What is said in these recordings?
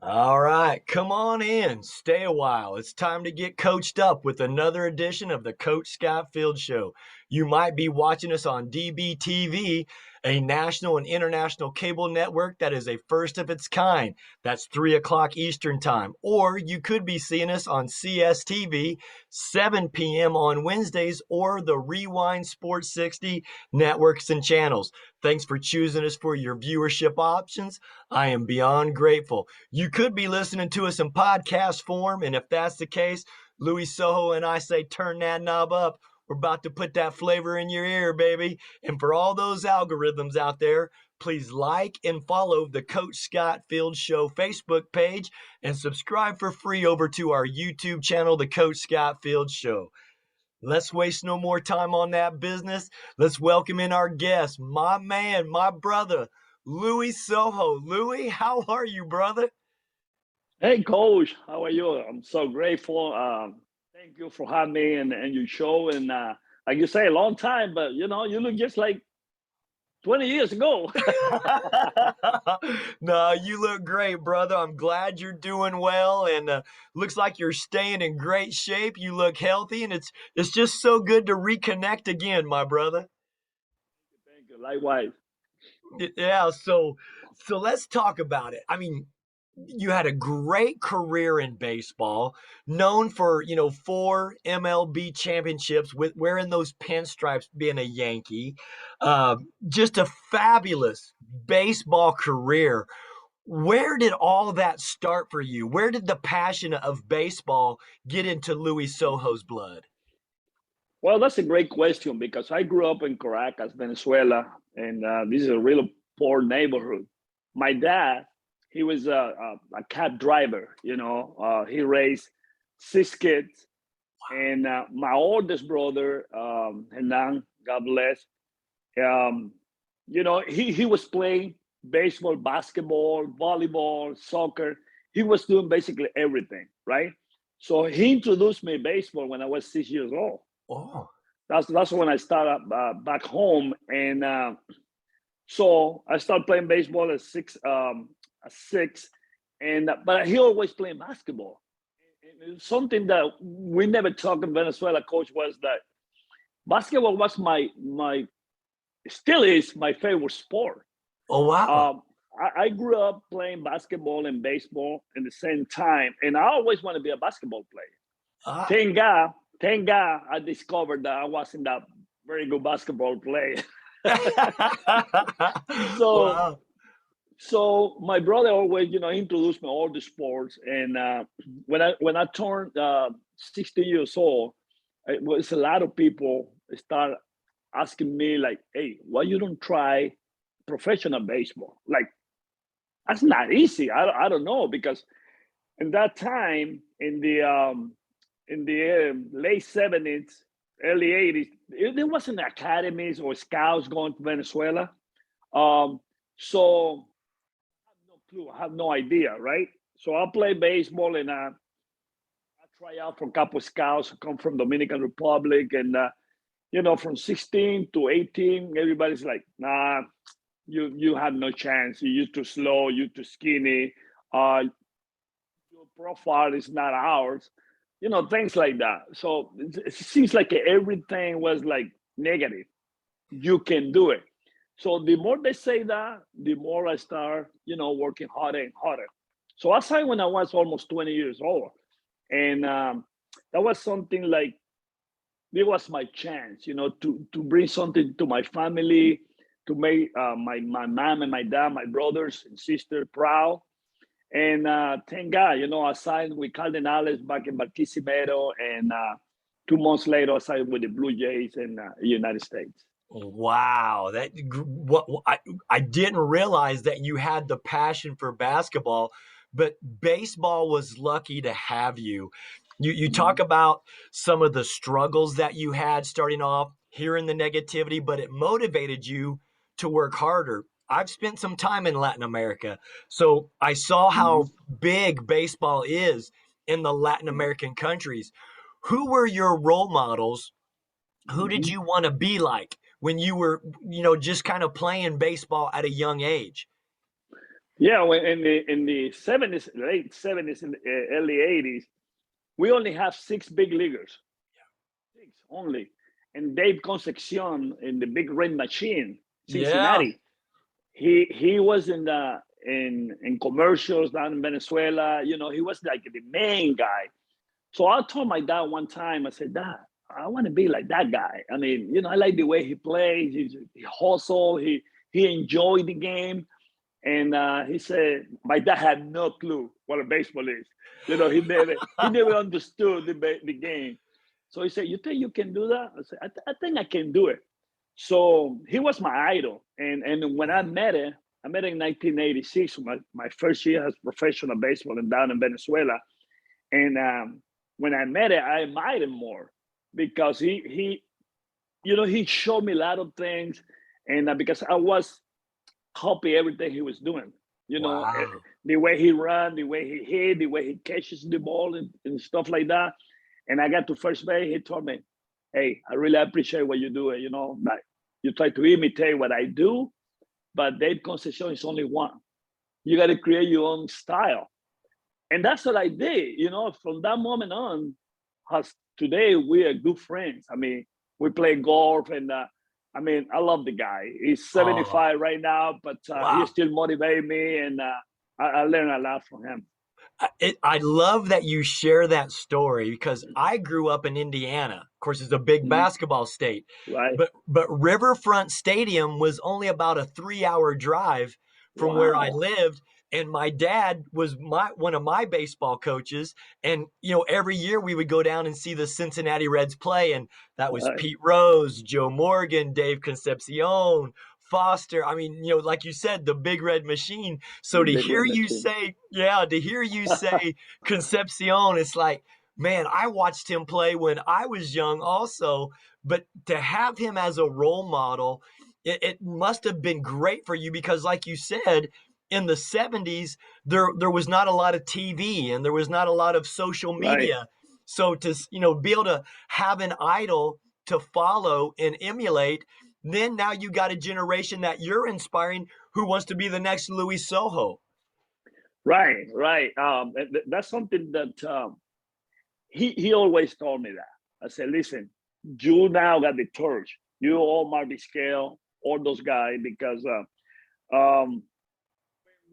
All right, come on in. Stay a while. It's time to get coached up with another edition of the Coach Scott Field Show. You might be watching us on DBTV, a national and international cable network that is a first of its kind. That's 3 o'clock Eastern Time. Or you could be seeing us on CSTV, 7 p.m. on Wednesdays, or the Rewind Sports 60 networks and channels. Thanks for choosing us for your viewership options. I am beyond grateful. You could be listening to us in podcast form, and if that's the case, Louis Soho and I say turn that knob up. We're about to put that flavor in your ear, baby. And for all those algorithms out there, please like and follow the Coach Scott Field Show Facebook page and subscribe for free over to our YouTube channel, the Coach Scott Field Show. Let's waste no more time on that business. Let's welcome in our guest, my man, my brother, Louis Soho. Louis, how are you, brother? Hey, Coach, how are you? I'm so grateful. Thank you for having me and your show. And like you say, a long time, but you look just like 20 years ago. No, you look great, brother. I'm glad you're doing well, and looks like you're staying in great shape. You look healthy, and it's just so good to reconnect again, my brother. Thank you. Likewise. Yeah, so let's talk about it. I mean, you had a great career in baseball, known for, 4 MLB championships with wearing those pinstripes, being a Yankee. Just a fabulous baseball career. Where did all that start for you? Where did the passion of baseball get into Louis Sojo's blood? Well, that's a great question because I grew up in Caracas, Venezuela, and this is a really poor neighborhood. My dad, he was a cab driver. He raised 6 kids, and my oldest brother, Hernan, God bless, he was playing baseball, basketball, volleyball, soccer. He was doing basically everything, right? So he introduced me to baseball when I was 6 years old. Oh, That's when I started back home, and so I started playing baseball at 6, and but he always playing basketball. And something that we never talked in Venezuela, Coach, was that basketball was my still is my favorite sport. oh wow. I grew up playing basketball and baseball in the same time, and I always want to be a basketball player. Ah. Thank God, I discovered that I wasn't that very good basketball player. so, Wow. so my brother always, introduced me all the sports, and when I turned 60 years old, it was a lot of people start asking me like, "Hey, why you don't try professional baseball? Like that's not easy. I don't know because in that time in the late 70s, early 80s, there wasn't academies or scouts going to Venezuela. So I have no clue. I have no idea, right? So I play baseball and I try out for a couple of scouts who come from Dominican Republic. And, from 16 to 18, everybody's like, nah, you have no chance. You're too slow. You're too skinny. Your profile is not ours, things like that. So it seems like everything was like negative. You can do it. So the more they say that, the more I start, working harder and harder. So I started when I was almost 20 years old. And that was something like, it was my chance, to bring something to my family, to make my mom and my dad, my brothers and sister proud. And thank God, I signed with Cardinals back in Barquisimeto, and 2 months later, I signed with the Blue Jays in the United States. Wow, I didn't realize that you had the passion for basketball, but baseball was lucky to have you. You talk Mhm. about some of the struggles that you had starting off, hearing the negativity, but it motivated you to work harder. I've spent some time in Latin America, so I saw how Mhm. big baseball is in the Latin American countries. Who were your role models? Who did Mhm. you want to be like when you were, just kind of playing baseball at a young age? Yeah, when in the 70s, late 70s, and early 80s, we only have six big leaguers, six only. And Dave Concepcion in the Big Red Machine, Yeah. Cincinnati. He was in the in commercials down in Venezuela. You know, he was like the main guy. So I told my dad one time, I said, Dad, I want to be like that guy. I mean, you know, I like the way he plays. He hustle. He enjoyed the game. And he said, my dad had no clue what a baseball is. You know, he never understood the game. So he said, you think you can do that? I said, I think I can do it. So he was my idol. And when I met him in 1986, my first year as professional baseball and down in Venezuela. And when I met him, I admired him more because he you know, he showed me a lot of things. And because I was copy everything he was doing. You know, Wow. the way he ran, the way he hit, the way he catches the ball and stuff like that. And I got to first base, he told me, hey, I really appreciate what you do. You know, like you try to imitate what I do, but Dave Concepcion is only one. You got to create your own style. And that's what I did. You know, from that moment on, as today we are good friends. I mean, we play golf, and I mean, I love the guy. He's Oh, 75 right now, but he wow. still motivates me, and I learn a lot from him. I love that you share that story because I grew up in Indiana. Of course, it's a big Mhm. basketball state, Right? but Riverfront Stadium was only about a 3 hour drive from where I Wow. lived. And my dad was one of my baseball coaches. And every year we would go down and see the Cincinnati Reds play. And that was Right. Pete Rose, Joe Morgan, Dave Concepcion, Foster. I mean, like you said, the Big Red Machine. So The to big hear red you machine. say, yeah, to hear you say Concepcion, it's like, man, I watched him play when I was young also, but to have him as a role model, it must have been great for you because, like you said, in the 70s, there was not a lot of TV and there was not a lot of social Right. media. So to be able to have an idol to follow and emulate, then now you got a generation that you're inspiring who wants to be the next Louis Soho. Right. Right. That's something that he always told me that. I said, listen, you now got the torch. You all Marty Scale, all those guys, because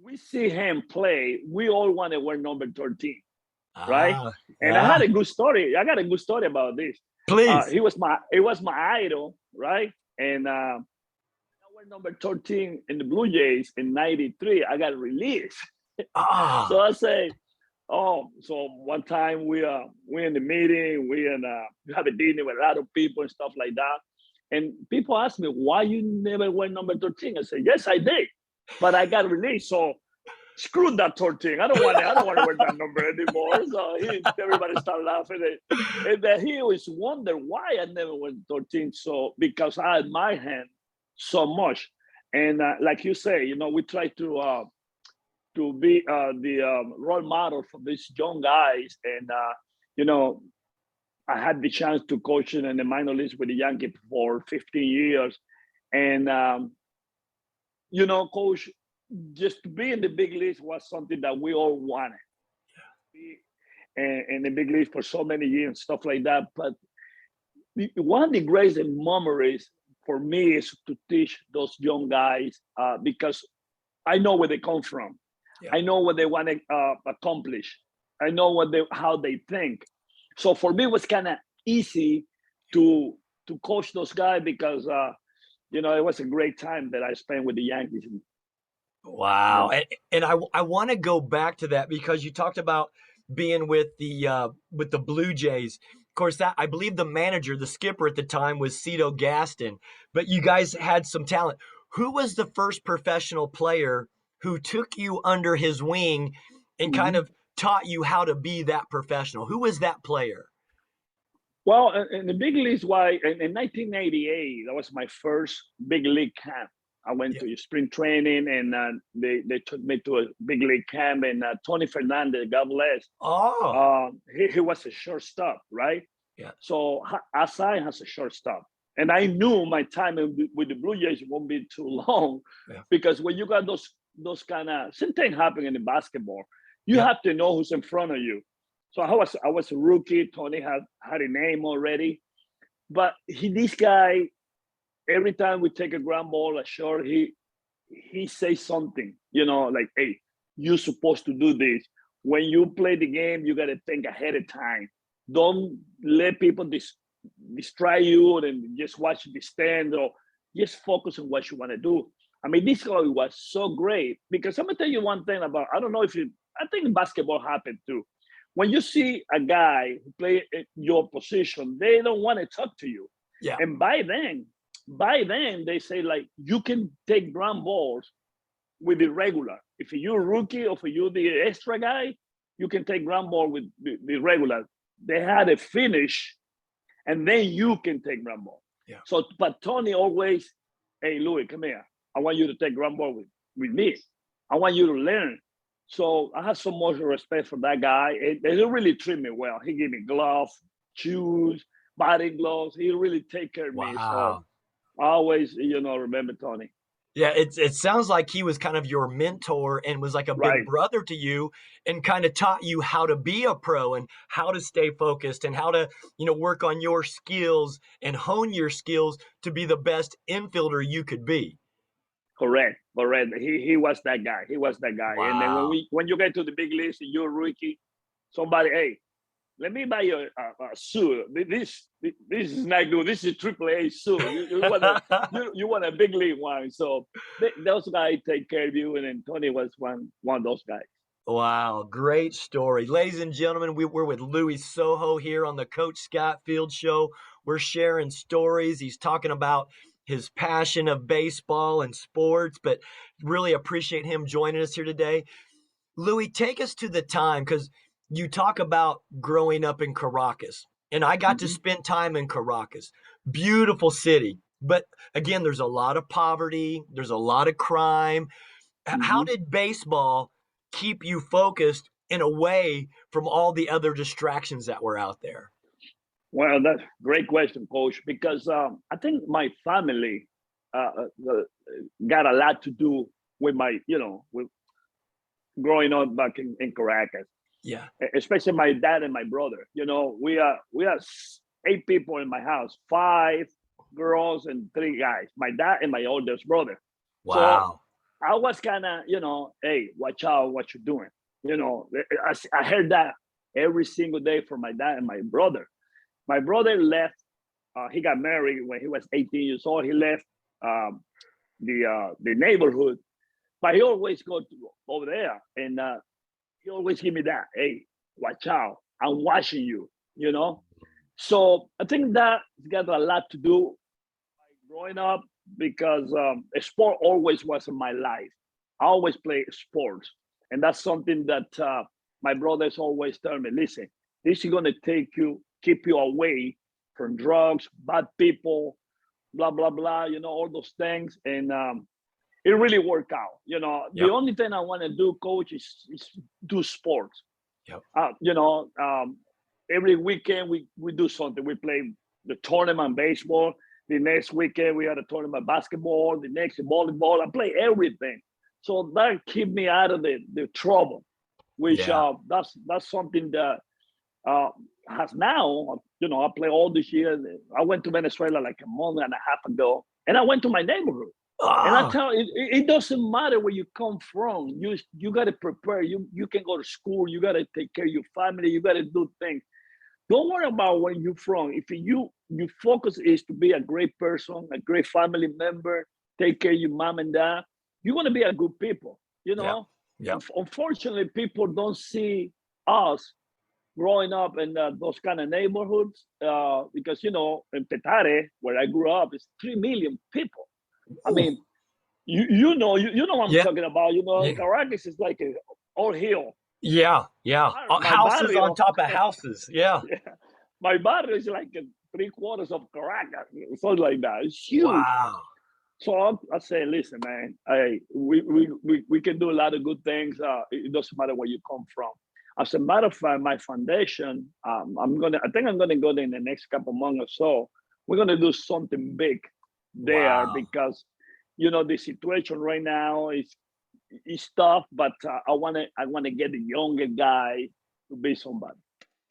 we see him play, we all want to wear number 13, right? Ah, And I yeah. had a good story. I got a good story about this. Please. It was my idol, right? And I wear number 13 in the Blue Jays in '93. I got released. So Ah, I say, oh, so one time we in the meeting, we have a dinner with a lot of people and stuff like that. And people ask me, why you never wear number 13? I say, yes, I did. But I got released. So screw that 13. I don't want to wear that number anymore. So everybody started laughing. And then he always wondered why I never went 13. So because I admire him so much. And like you say, you know, we try to be the role model for these young guys. And you know, I had the chance to coach in the minor leagues with the Yankee for 15 years. And you know, coach, just to be in the big leagues was something that we all wanted. Be in the big leagues for so many years and stuff like that. But one of the greatest memories for me is to teach those young guys because I know where they come from. yeah. I know what they want to accomplish. I know how they think. So for me, it was kind of easy to coach those guys because you know, it was a great time that I spent with the Yankees. You Wow. know, And I want to go back to that because you talked about being with the Blue Jays. Of course, that I believe the manager, the skipper at the time was Cito Gaston, but you guys had some talent. Who was the first professional player who took you under his wing and kind mm-hmm. of taught you how to be that professional? Who was that player? Well, in the big leagues, why in 1988, that was my first big league camp. I went Yeah. to spring training, and they took me to a big league camp. And Tony Fernandez, God bless, Oh, he was a shortstop, right? yeah. So Asai has a shortstop, and I knew my time with the Blue Jays won't be too long, Yeah. because when you got those kind of same thing happening in basketball. You Yep. have to know who's in front of you. So I was a rookie. Tony had a name already, but this guy, every time we take a ground ball, a short, he says something, like, hey, you're supposed to do this. When you play the game, you got to think ahead of time. Don't let people distract you and just watch the stand, or just focus on what you want to do. I mean, this guy was so great, because I'm going to tell you one thing about, I don't know if I think basketball happened too. When you see a guy who play your position, they don't want to talk to you. Yeah. And by then they say, like, you can take ground balls with the regular. If you're a rookie or if you're the extra guy, you can take ground ball with the regular. They had a finish, and then you can take ground ball. Yeah. So, but Tony always, hey, Louis, come here. I want you to take ground ball with me. I want you to learn. So I have so much respect for that guy. They really treat me well. He gave me gloves, shoes, body gloves. He really take care of me. So I always, remember Tony. Yeah, it sounds like he was kind of your mentor and was like a big Right. brother to you, and kind of taught you how to be a pro and how to stay focused and how to, work on your skills and hone your skills to be the best infielder you could be. Correct. He was that guy. And then Wow. when you get to the big leagues and you're a rookie, somebody, hey, let me buy you a suit. This is not good. This is AAA suit. You want a big league one. So those guys take care of you, and then Tony was one of those guys. Wow, great story. Ladies and gentlemen, we're with Louis Sojo here on the Coach Scott Field Show. We're sharing stories. He's talking about his passion of baseball and sports, but really appreciate him joining us here today. Louis, take us to the time, because you talk about growing up in Caracas, and I got to spend time in Caracas. Beautiful city. But again, there's a lot of poverty. There's a lot of crime. How did baseball keep you focused and away from all the other distractions that were out there? Well, that's a great question, Coach, because I think my family got a lot to do with with growing up back in Caracas. Yeah. Especially my dad and my brother. We are 8 people in my house, 5 girls and 3 guys. My dad and my oldest brother. Wow. So I was kind of, hey, watch out what you're doing. I heard that every single day from my dad and my brother. My brother left. He got married when he was 18 years old. He left the neighborhood, but he always go over there, and he always give me that, hey, watch out, I'm watching you. So I think that got a lot to do growing up, because sport always was in my life. I always play sports, and that's something that my brothers always tell me, listen, this is going to keep you away from drugs, bad people, blah blah blah, all those things. And it really worked out. Yep. The only thing I want to do, Coach, is do sports. Yep. Every weekend we do something. We play the tournament baseball. The next weekend we had a tournament basketball. The next volleyball. I play everything. So that keep me out of the trouble, which that's something that has now. I play all this year. I went to Venezuela like a month and a half ago, and I went to my neighborhood. And I tell you, it doesn't matter where you come from. You got to prepare. You can go to school. You got to take care of your family. You got to do things. Don't worry about where you're from. If your focus is to be a great person, a great family member, take care of your mom and dad, you're going to be a good people. Unfortunately, people don't see us growing up in those kind of neighborhoods because, in Petare, where I grew up, it's 3 million people. I mean, you know what I'm talking about. Caracas is like an old hill. Yeah. Houses barrio, on top of houses. Yeah. My barrio is like 3/4 of Caracas, something like that. It's huge. Wow. So I say, listen, man, we can do a lot of good things. It doesn't matter where you come from. As a matter of fact, my foundation, I think I'm gonna go there in the next couple of months or so. We're gonna do something big there because the situation right now is it's tough, but I wanna get the younger guy to be somebody.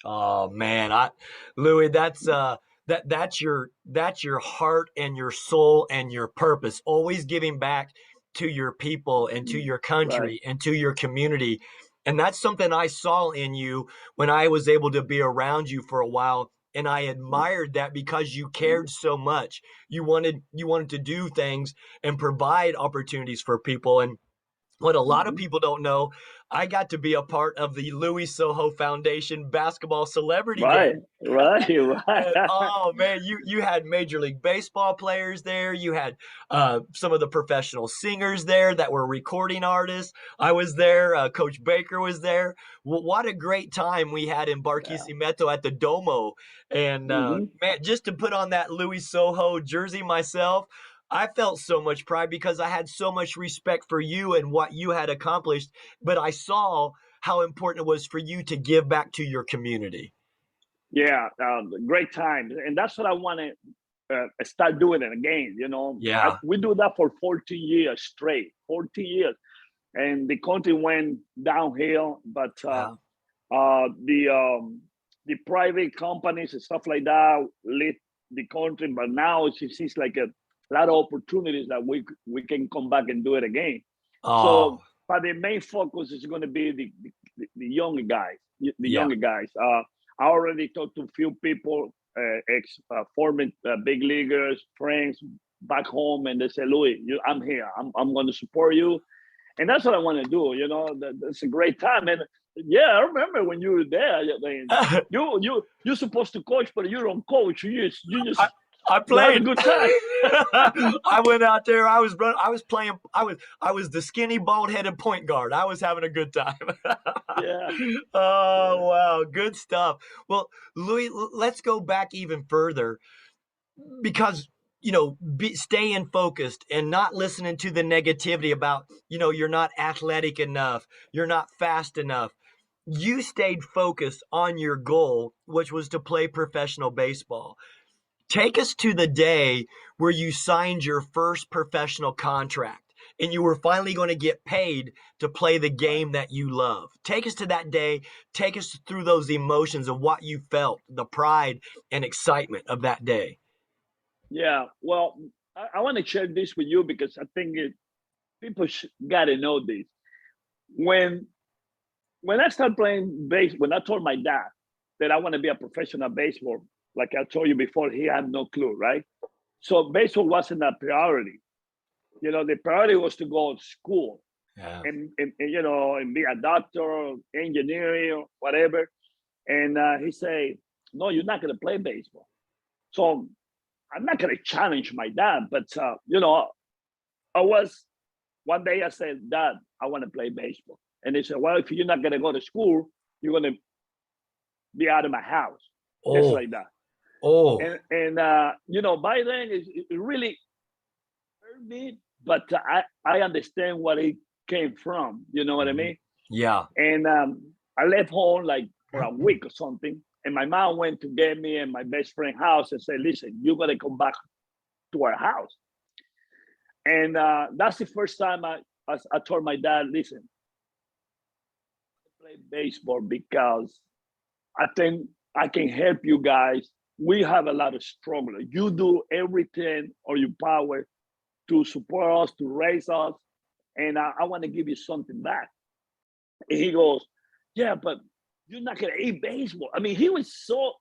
Oh man, Louis, that's your heart and your soul and your purpose. Always giving back to your people and to your Right. country and to your community. And that's something I saw in you when I was able to be around you for a while. And I admired that because you cared so much. You wanted to do things and provide opportunities for people. And what a lot of Mhm. people don't know, I got to be a part of the Louis Soho Foundation basketball celebrity Right, game. right, right. And oh man, you had Major League Baseball players there. You had some of the professional singers there that were recording artists. I was there. Coach Baker was there. What a great time we had in Yeah. Barquisimeto at the Domo. And Hmm. man, just to put on that Louis Soho jersey myself, I felt so much pride because I had so much respect for you and what you had accomplished. But I saw how important it was for you to give back to your community. Yeah, great time, and that's what I want to start doing it again. Yeah. We do that for 14 years straight, 14 years, and the country went downhill. But Yeah. the private companies and stuff like that lit the country. But now it seems like a lot of opportunities that we can come back and do it again. Oh, So, but the main focus is going to be the younger guys, the yeah. younger guys. I already talked to a few people, ex former big leaguers, friends back home, and they say, "Louis, I'm here. I'm going to support you," and that's what I want to do. That's a great time. And yeah, I remember when you were there. I mean, you're supposed to coach, but you don't coach. I, I You have a played. good time. I went out there. I was running. I was playing. I was the skinny, bald-headed point guard. I was having a good time. Yeah, Oh yeah. wow, good stuff. Well, Louis, let's go back even further because staying focused and not listening to the negativity about you're not athletic enough, you're not fast enough. You stayed focused on your goal, which was to play professional baseball. Take us to the day where you signed your first professional contract and you were finally going to get paid to play the Right. game that you love. Take us to that day. Take us through those emotions of what you felt, the pride and excitement of that day. Yeah. Well, I want to share this with you because I think people got to know this. When when I started playing base, when I told my dad that I want to be a professional baseball, like I told you before, he had no clue, right? So baseball wasn't a priority. The priority was to go to school Yeah. and be a doctor, engineer, whatever. And he said, "No, you're not going to play baseball." So I'm not going to challenge my dad, but I was one day I said, "Dad, I want to play baseball." And he said, "Well, if you're not going to go to school, you're going to be out of my house," just Oh, like that. oh, And by then it really hurt me, but I understand what it came from. You know what I mhm. mean? Yeah. And I left home like for a week or something. And my mom went to get me in my best friend's house and said, "Listen, you got to come back to our house." And that's the first time I told my dad, "Listen, I play baseball because I think I can help you guys. We have a lot of struggle. You do everything on your power to support us, to raise us, and I want to give you something back." And he goes, "Yeah, but you're not gonna eat baseball." I mean, he was so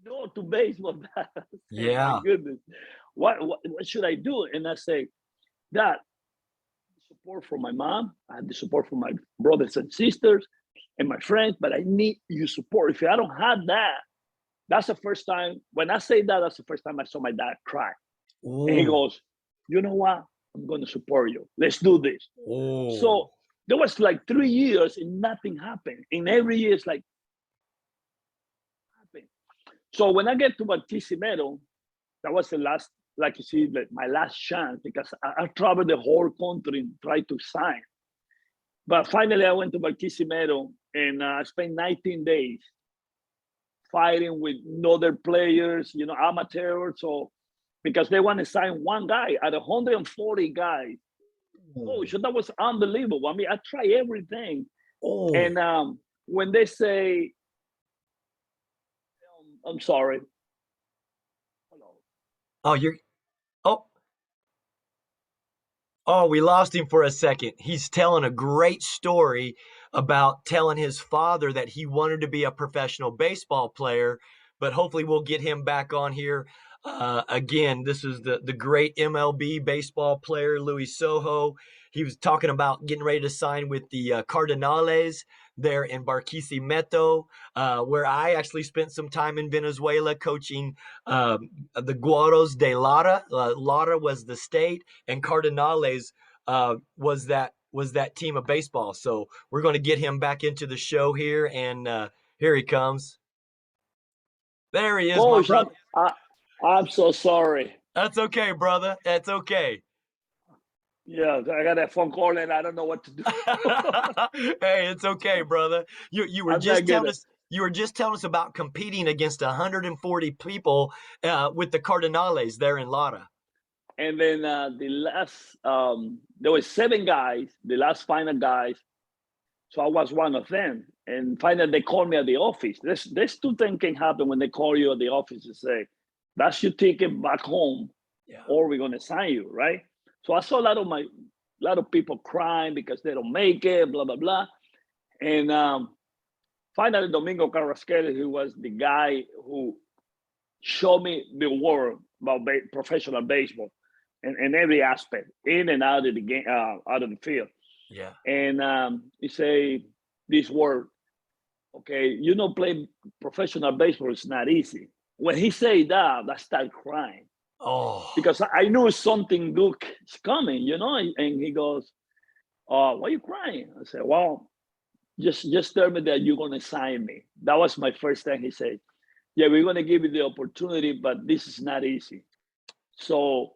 no to baseball. That I say, "My Yeah. goodness, what should I do?" And I say, "Dad, support from my mom. I had the support from my brothers and sisters and my friends, but I need your support. If I don't have that, that's the first time. When I say that, that's the first time I saw my dad cry." And he Ooh. goes, "You know what? I'm going to support you. Let's do this." Oh. So there was like 3 years and nothing happened. And every year it's like happened. So when I get to Barquisimeto, that was the last, like you see, like my last chance because I traveled the whole country and tried to sign. But finally, I went to Barquisimeto and I spent 19 days fighting with other players, amateurs. So because they want to sign one guy out of 140 guys. Oh, so that was unbelievable. I mean, I try everything. Oh, And when they say, I'm sorry, hello. oh, oh, oh, we lost him for a second. He's telling a great story about telling his father that he wanted to be a professional baseball player, but hopefully we'll get him back on here. Again, this is the great MLB baseball player, Luis Sojo. He was talking about getting ready to sign with the Cardinals there in Barquisimeto, where I actually spent some time in Venezuela coaching the Guaros de Lara. Lara was the state, and Cardinals was that team of baseball. So we're going to get him back into the show here, and here he comes. There he is, my Coach, brother. I'm so sorry. That's okay, brother. That's okay. Yeah, I got a phone call and I don't know what to do. Hey, it's okay, brother. You were I'm not just telling good. us about competing against 140 people with the Cardinals there in Lara. And then the last, there were 7 guys, the last final guys. So I was one of them. And finally, they called me at the office. There's 2 things can happen when they call you at the office and say, that's your ticket back home, Yeah. or we're going to sign you, right? So I saw a lot of people crying because they don't make it, blah, blah, blah. And finally, Domingo Carrasquel, who was the guy who showed me the world about professional baseball and every aspect, in and out of the game, out of the field. Yeah. And he say this word, okay, play professional baseball is not easy. When he say that, I start crying Oh. because I knew something good is coming, And he goes, why are you crying? I said, well, just tell me that you're gonna sign me. That was my first thing. He said, yeah, we're gonna give you the opportunity, but this is not easy. So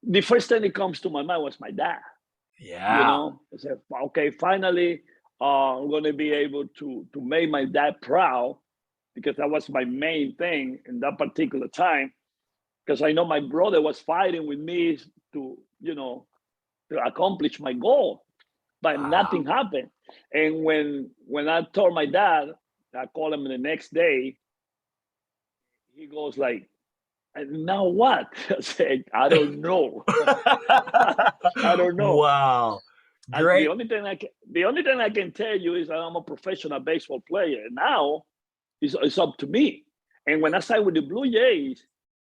the first thing that comes to my mind was my dad. Yeah. I said, okay, finally, I'm going to be able to make my dad proud, because that was my main thing in that particular time. Because I know my brother was fighting with me to accomplish my goal, but Wow. nothing happened. And when I told my dad, I called him the next day. He goes like, and now what? I said, I don't know. I don't know. Wow. And the Great. only thing I can tell you is that I'm a professional baseball player. Now it's up to me. And when I signed with the Blue Jays,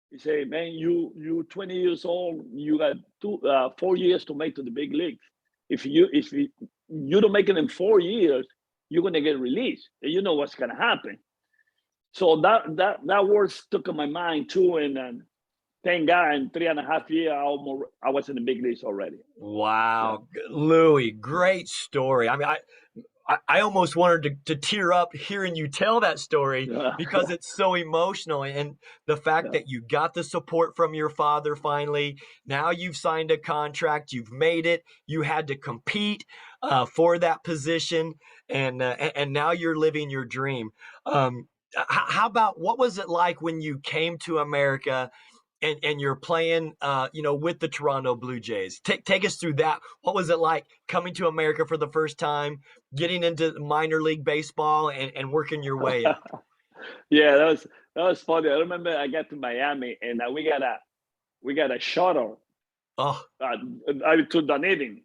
he said, "Man, you 20 years old. You got 4 years to make to the big leagues. If you don't make it in 4 years, you're gonna get released. And you know what's gonna happen." So that word stuck in my mind too. And thank God, in 3.5 years, I was in the big leagues already. Yeah. Wow. Louis, great story. I mean, I almost wanted to tear up hearing you tell that story Yeah. because it's so emotional. And the fact Yeah. that you got the support from your father finally, now you've signed a contract, you've made it, you had to compete for that position, and now you're living your dream. How about what was it like when you came to America and you're playing with the Toronto Blue Jays? Take us through that. What was it like coming to America for the first time, getting into minor league baseball and working your way up? Yeah, that was funny. I remember I got to Miami and we got a shuttle Oh, to Dunedin,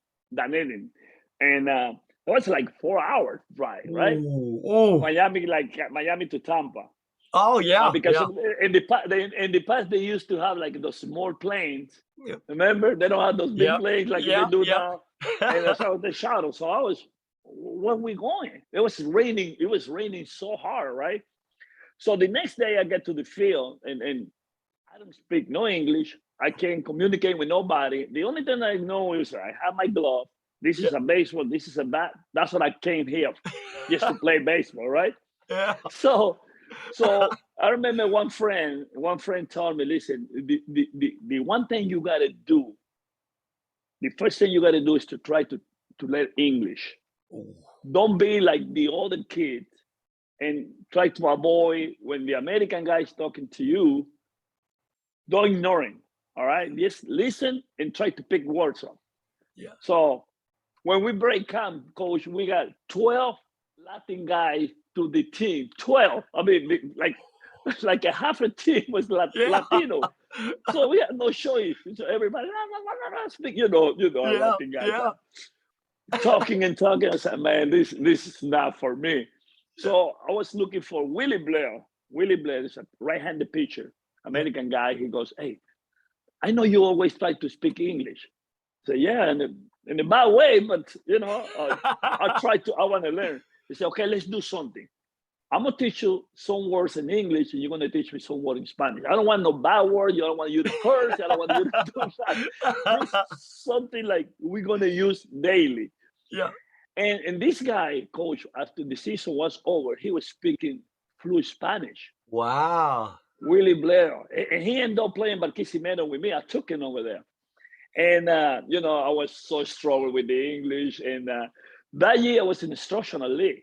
and it was like 4 hours drive, right? ooh, ooh. Miami to Tampa, Oh yeah, because yeah. in the past they used to have like those small planes. Yep, Remember, they don't have those big yep, planes like they yep, do yep. now. And so the shuttle. So I was, where we going? It was raining. It was raining so hard, right? So the next day I get to the field and I don't speak no English. I can't communicate with nobody. The only thing I know is I have my glove. This Yeah. is a baseball. This is a bat. That's what I came here just to play baseball, right? Yeah. So, so I remember one friend. One friend told me, "Listen, the one thing you got to do, the first thing you got to do is to try to learn English. Ooh, Don't be like the other kids and try to avoid when the American guy is talking to you. Don't ignore him. All right, just listen and try to pick words up. Yeah. So when we break camp, coach, we got 12 Latin guys to the team. 12. I mean, like a half a team was Yeah. Latino. So we had no choice. So everybody speak, our Yeah. Latin guys Yeah. are talking and talking. I said, man, this is not for me. So I was looking for Willie Blair. Willie Blair is a right-handed pitcher, Yeah. American guy. He goes, hey, I know you always try to speak English. I said, yeah, in a bad way, but I want to learn. He said, okay, let's do something. I'm gonna teach you some words in English, and you're gonna teach me some words in Spanish. I don't want no bad word. I don't want you to curse. I don't want you to do that. Just something like we're gonna use daily. Yeah. And this guy, coach, after the season was over, he was speaking fluent Spanish. Wow. Willie Blair, and he ended up playing Barquisimeto with me. I took him over there, and I was so struggle with the English. And that year, I was in instructional league.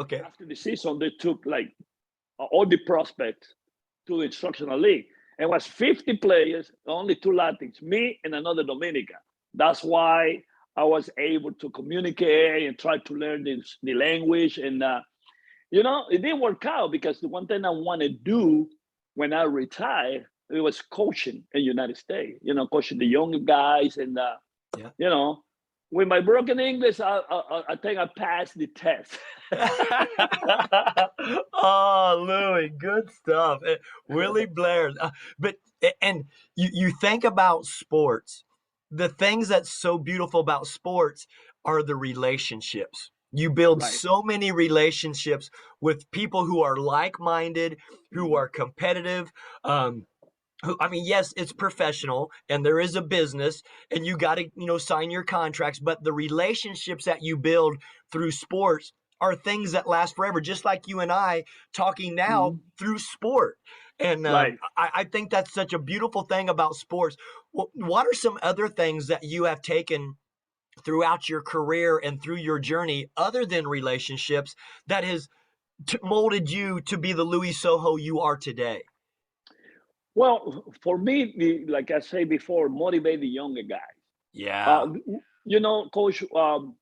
Okay. After the season, they took like all the prospects to the instructional league. And it was 50 players, only two Latins, me and another Dominican. That's why I was able to communicate and try to learn the language. And, it didn't work out because the one thing I want to do when I retired, it was coaching in the United States, coaching the younger guys. And, Yeah. with my broken English, I think I passed the test. Oh, Louis, good stuff. Willie Blair. And you think about sports. The things that's so beautiful about sports are the relationships. You build Right. so many relationships with people who are like-minded, who are competitive. I mean, yes, it's professional and there is a business and you got to, sign your contracts, but the relationships that you build through sports are things that last forever, just like you and I talking now Mhm. through sport. And Right. I think that's such a beautiful thing about sports. What are some other things that you have taken throughout your career and through your journey, other than relationships, that has molded you to be the Louis Soho you are today? Well, for me, like I said before, motivate the younger guys. Yeah. Coach, something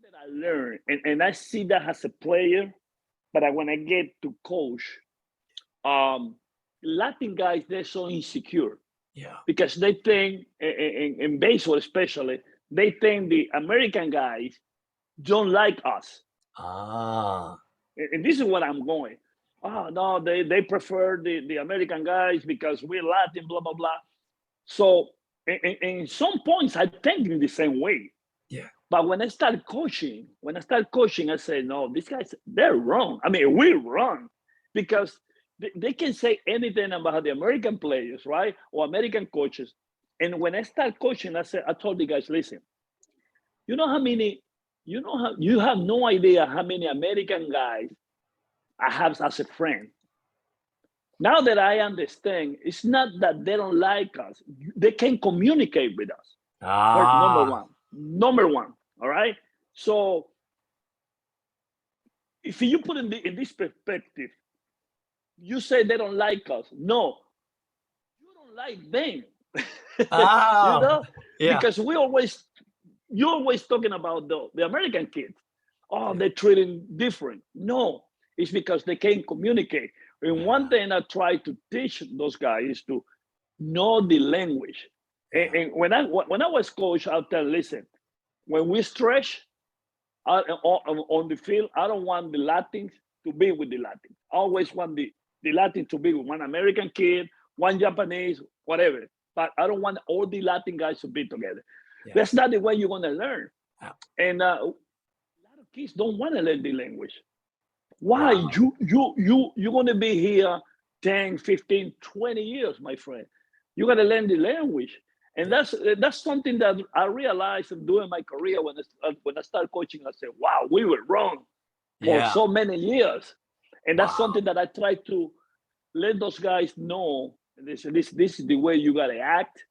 that I learned, and I see that as a player, but when I get to coach, Latin guys, they're so insecure Yeah. because they think, in baseball especially, they think the American guys don't like us. Ah. And this is what I'm going. Oh, no, they prefer the American guys because we're Latin, blah, blah, blah. So, in some points, I think in the same way. Yeah. But when I start coaching, I say, no, these guys, they're wrong. I mean, we're wrong because they can say anything about the American players, right? Or American coaches. And when I start coaching, I told the guys, listen, you know how many, you have no idea how many American guys I have as a friend. Now that I understand, it's not that they don't like us, they can communicate with us. First, number Ah. one. Number one. All right. So if you put in this perspective, you say they don't like us. No, you don't like them. you Ah. know, Yeah. because you're always talking about the American kids. Oh, Yeah. they're treating different. No, it's because they can't communicate. And one Yeah. thing I try to teach those guys is to know the language. Yeah. And when I was coach, I'll tell, listen, when we stretch on the field, I don't want the Latins to be with the Latins. I always want the Latin to be with one American kid, one Japanese, whatever. But I don't want all the Latin guys to be together. Yeah. That's not the way you're gonna learn. Yeah. And a lot of kids don't want to learn the language. Why? Wow. You're gonna be here 10, 15, 20 years, my friend. You gotta learn the language. And Yeah. that's something that I realized during my career when I started coaching. I said, "Wow, we were wrong for Yeah. so many years," and that's Wow. something that I try to let those guys know. This is the way you gotta act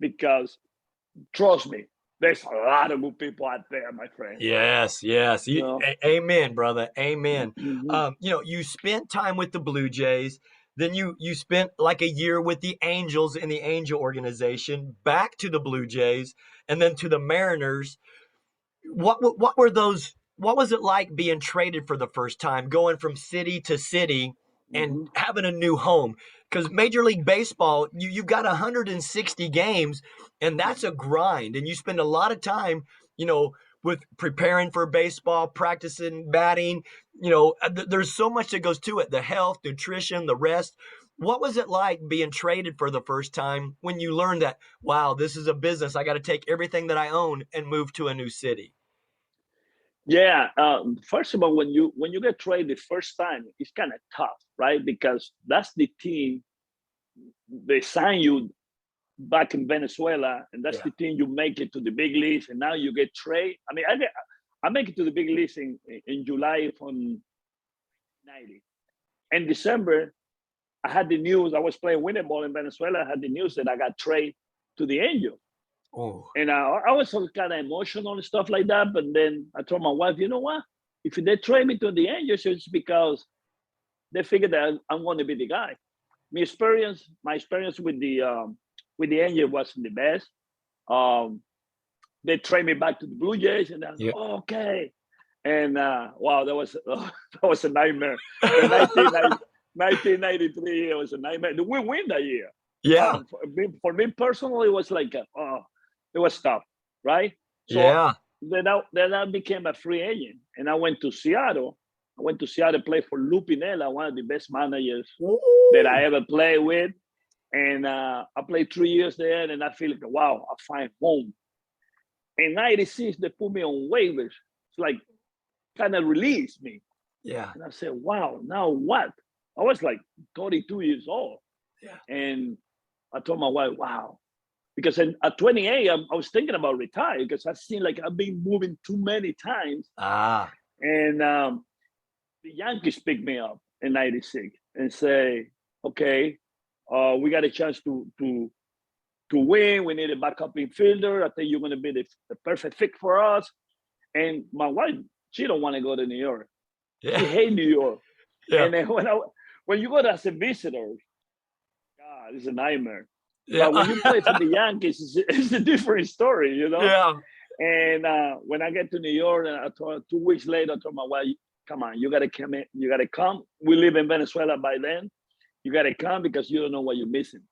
because trust me, there's a lot of good people out there, my friend. Yes, yes. You know. Amen, brother. Amen. Mhm. You spent time with the Blue Jays. Then you spent like a year with the Angels in the Angel organization, back to the Blue Jays, and then to the Mariners. What were those? What was it like being traded for the first time, going from city to city and Mm-hmm. having a new home? Because Major League Baseball, you've got 160 games, and that's a grind, and you spend a lot of time, with preparing for baseball, practicing batting. There's so much that goes to it: the health, nutrition, the rest. What was it like being traded for the first time when you learned that, wow, this is a business? I got to take everything that I own and move to a new city. Yeah. First of all, when you get traded the first time, it's kind of tough, right? Because that's the team they sign you back in Venezuela, and that's Yeah. the team you make it to the big leagues, and now you get traded. I mean, I make it to the big leagues in July from '90. In December, I had the news. I was playing winter ball in Venezuela. I had the news that I got traded to the Angels. Oh, And I was kind of emotional and stuff like that. But then I told my wife, you know what? If they trade me to the Angels, it's because they figured that I'm going to be the guy. My experience with the Angels wasn't the best. Um, they trade me back to the Blue Jays, and I was yeah. oh, okay. And wow, that was that was a nightmare. The 1993, it was a nightmare. We win that year. Yeah. For me personally, it was like it was tough, right? So Yeah. then I became a free agent, and I went to Seattle. I went to Seattle to play for Lou Pinella, one of the best managers that I Ooh. ever played with. And I played 3 years there, and I feel like, wow, I find home. In '96, they put me on waivers. It's like kind of released me. Yeah. And I said, wow, now what? I was like 32 years old. Yeah. And I told my wife, wow. Because at 28, I was thinking about retiring because I seen like I've been moving too many times. Ah. And the Yankees picked me up in '96 and say, okay, we got a chance to win. We need a backup infielder. I think you're going to be the perfect fit for us. And my wife, she don't want to go to New York. She Yeah. hate New York. Yeah. And then when you go there as a visitor, God, it's a nightmare. Yeah. But when you play for the Yankees, it's a different story, you know. Yeah. And when I get to New York, and I told 2 weeks later, I told my wife, "Come on, you gotta come in. You gotta come. We live in Venezuela by then. You gotta come because you don't know what you're missing."